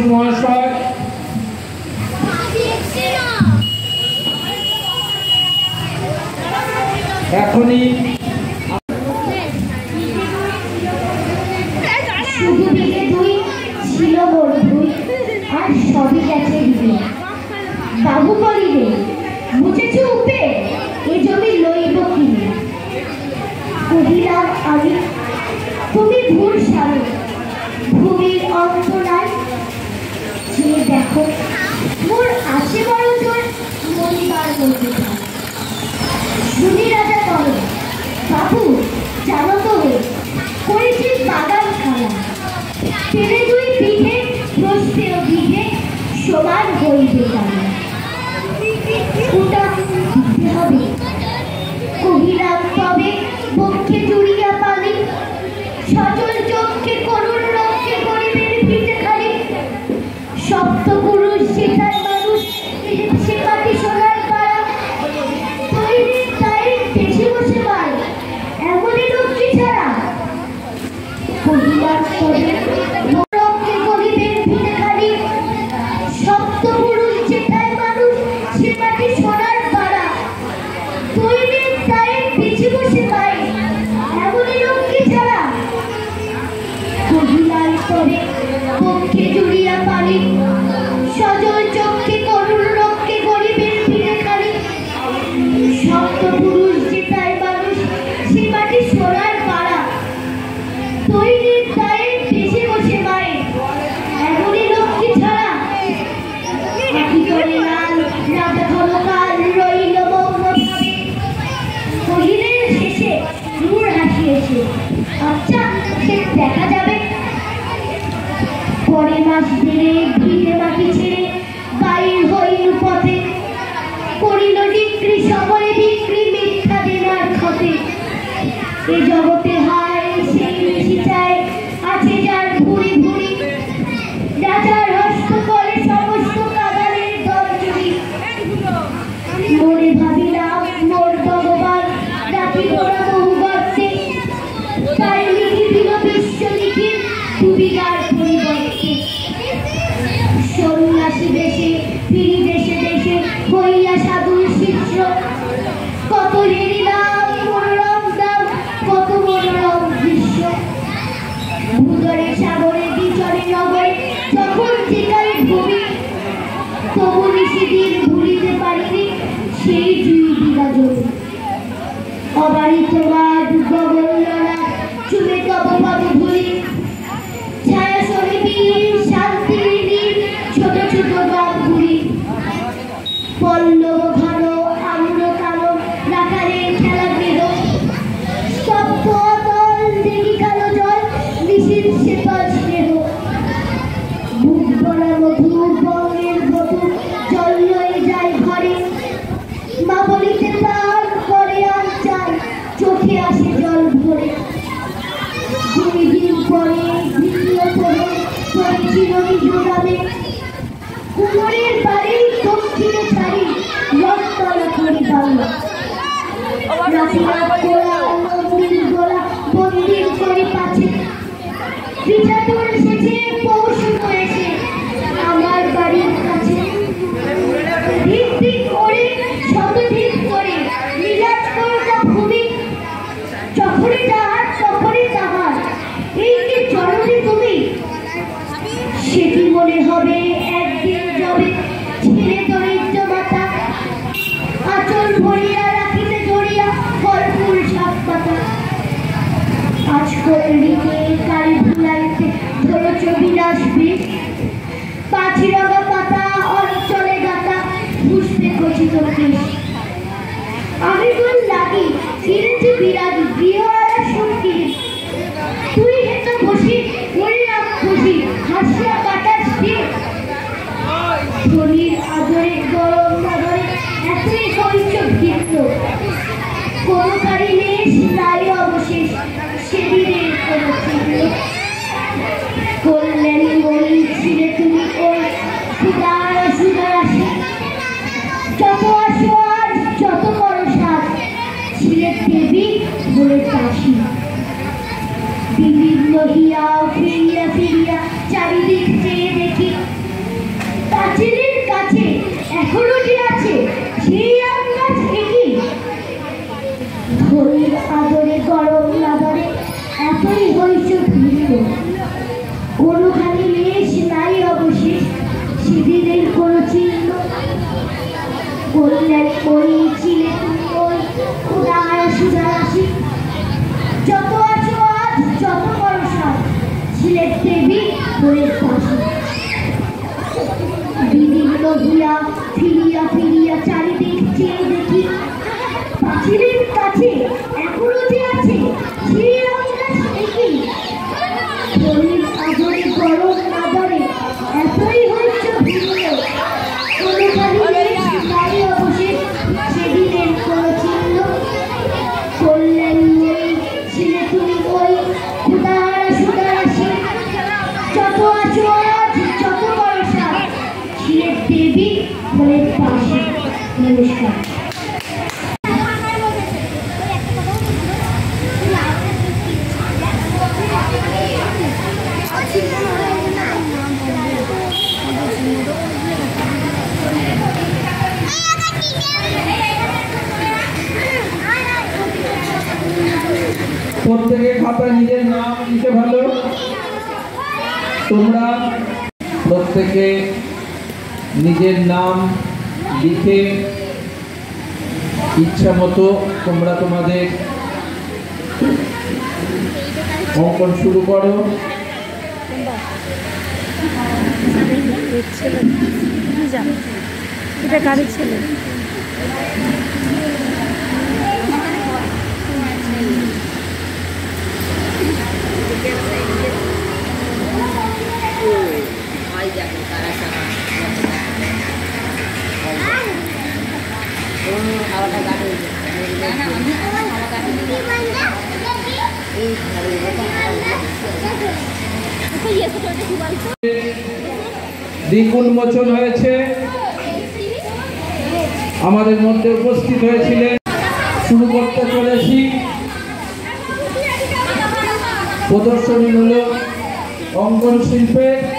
মহাশয় এখনই শুধু বিঘে দুই ছিল মোর ভুই আর সবই গেছে দিবে বাবু বলিবে বুঝেছ উপে এ জমি লইব কিনে কহিলাম আমি তুমি ভুল সারো ভূমির অন্ত নাই যে দেখো মোর আসে বড় জোর মরিবার মধ্যে শুনি রাজা করো বাবু জানো তো করেছি বাগান খানা তেরে দুই বিঘে প্রস্থেও বিঘে সমান হইবে জানা ওটা দিতে হবে কহিলাম তবে পক্ষে জুড়িয়া পালি সজল চোখকে করুণ রক্ষে করিবেন ভিটে খালি সপ্তপুরুষ সেটার মানুষ সে পাটি সোনার পাড়া তৈরি তাই বেশি বসে পায় এমনই লক্ষ্মী ছাড়া কহিলাম তবে রক্ষে করিবেন ভিটে খালি সপ্তপুরুষ সেটার মানুষ সে পাটি সোনার পাড়া তৈরি তাই বেশি বসে পায় এমনই লক্ষ্মী ছাড়া কহিলাম তবে পক্ষে জুড়িয়া পালি সজল চক্ষে করুণ রক্ষে করিবেন ভিটে খালি সপ্তপুরুষ যেটাই মানুষ সে মাটি সোনার পাড়া তৈরি তাই বেশি বসে মায়ে এমনই লক্ষ্মী ছাড়া আঁকি করে লাল রাজা ক্ষমকাল রইল মৌনভাবে কহিলেন শেষে দূর হাসিয়েছে আচ্ছা সে দেখা যাবে পরে মাস ধরে ভিটে মাটি ছেড়ে বাইর হইল পথে করিল ডিক্রি সকলে বিক্রি মিথ্যা দেনার ক্ষতে এ জগতে হায় সেই বেশি চায় আছে যার ভুরি ভুরি রাজার হস্ত করে সমস্ত কাদারের দল চুরি মনে ভাবিলাম মোর ভগবান রাতি গোড়া বহু গর্তে তাই লিখি দিল বিশ্ব লিখি দুবিঘার পরিবর্তে সন্ন্যাসী দেশে ফিরি দেশে দেশে হইয়া সাধুর শিষ্য কত হেরিলাম মনোরম দাম কত মনোরম দৃশ্য ভূদরে সাগরে বিচরে নগরে যখন যেটাই ভূমি তবু নিশিদিন ভুলিতে পারিনি সেই দুই বিঘা জমি অবারিত মাঠ গগনলড়া চুমে তব পদ ধুলি ছায়া সহিবীর শান্তির নীল ছোট ছোট গাছগুলি পল্লব ঘন আম্র কালো রাখালের খেলা গৃহ স্তব্ধ অতল দেখি কালো জল নিশীথ শীতল স্নেহ বুক ভরা মধু বঙ্গের বধূ জল লয়ে যায় ঘরে মা বলিতে তার করে আর চাই চোখে আসে জল ভরে 2 দিন পরে দ্বিতীয় পরে পড়েছিল মিজোরামে কুমোরের বাড়ি দক্ষিণে ছাড়ি লটতলা করি বাংলা রাতিরাত গোলা মন্দির গোলা মন্দির করে পাছে বিজাদুর শেষে পৌষ হয়েছে আমার বাড়ির কাছে ঠিক ঠিক করে শতধিক করে লীলাজ করতা ভূমি যখনই তাহার তখনই তাহার এই কি জননী তুমি সেটি মনে হবে একদিন যাবে ছেলে দরিদ্র মাতা আঁচল ভরিয়া রাখিতে জড়িয়া ফলফুল শাক পাতা আজকল ঋতে কালী ভুলাইতে ধরছ বিলাস বীজ পাখি রঙা পাতা অঞ্চলে গাতা পুষ্পে খচিত কৃষ আমি তোর লাগি কিনেছি বিরাজ গৃহওয়ালা সঙ্গী তুই হেতো বসি মরিলাম খুশি হাসিয়া কাটার দিয়ে ধনির আদরে গরম নগরে এতই কৈশোর গীত কোন কারিণে নাই অবশেষ সেদিনের কোনো চিহ্ন কল্যাণী মরি ছিলে তুমি ওই সুদার সুদার আসে যত আসো আর যত বড় সাজ ছিলে দেবী বলে চাষি বিভিন্ন হিয়া ফিরিয়া ফিরিয়া চারিদিক চেয়ে দেখি বললেন ওই ছিলে তুমি ওই উদার সুদার আসি যত আছো আজ যত ভরসা ছিলে দেবী বলে পাশে বিদীর্ণ হইয়া ফিরিয়া ফিরিয়া চারিদিক চেয়ে দেখি পাঁচিলের কাছে এখনো যে আছে শ্রীরামদাস দেখি শরীর আজরে গরম না ধরে এতই হচ্ছে ভিন্ন কোনোখানি নাই অবশেষ সেদিনের কোনো চিহ্ন করলেন ওই ছিলে তুমি ওই ক্ষুধাহারা সুদারাশি যত আছো আজ যত ভরসা ছিলে দেবী বলে পাশে। নমস্কার। প্রত্যেকে খাতা নিজের নাম লিখে ভালো। তোমরা প্রত্যেকে নিজের নাম লিখে ইচ্ছা মতো তোমরা তোমাদের অঙ্কন শুরু করো। এটা কারের ছেলে। দিক উন্মোচন হয়েছে, আমাদের মধ্যে উপস্থিত হয়েছিলেন। শুরু করতে চলেছি। প্রদর্শনী হলো অঙ্কন শিল্পের।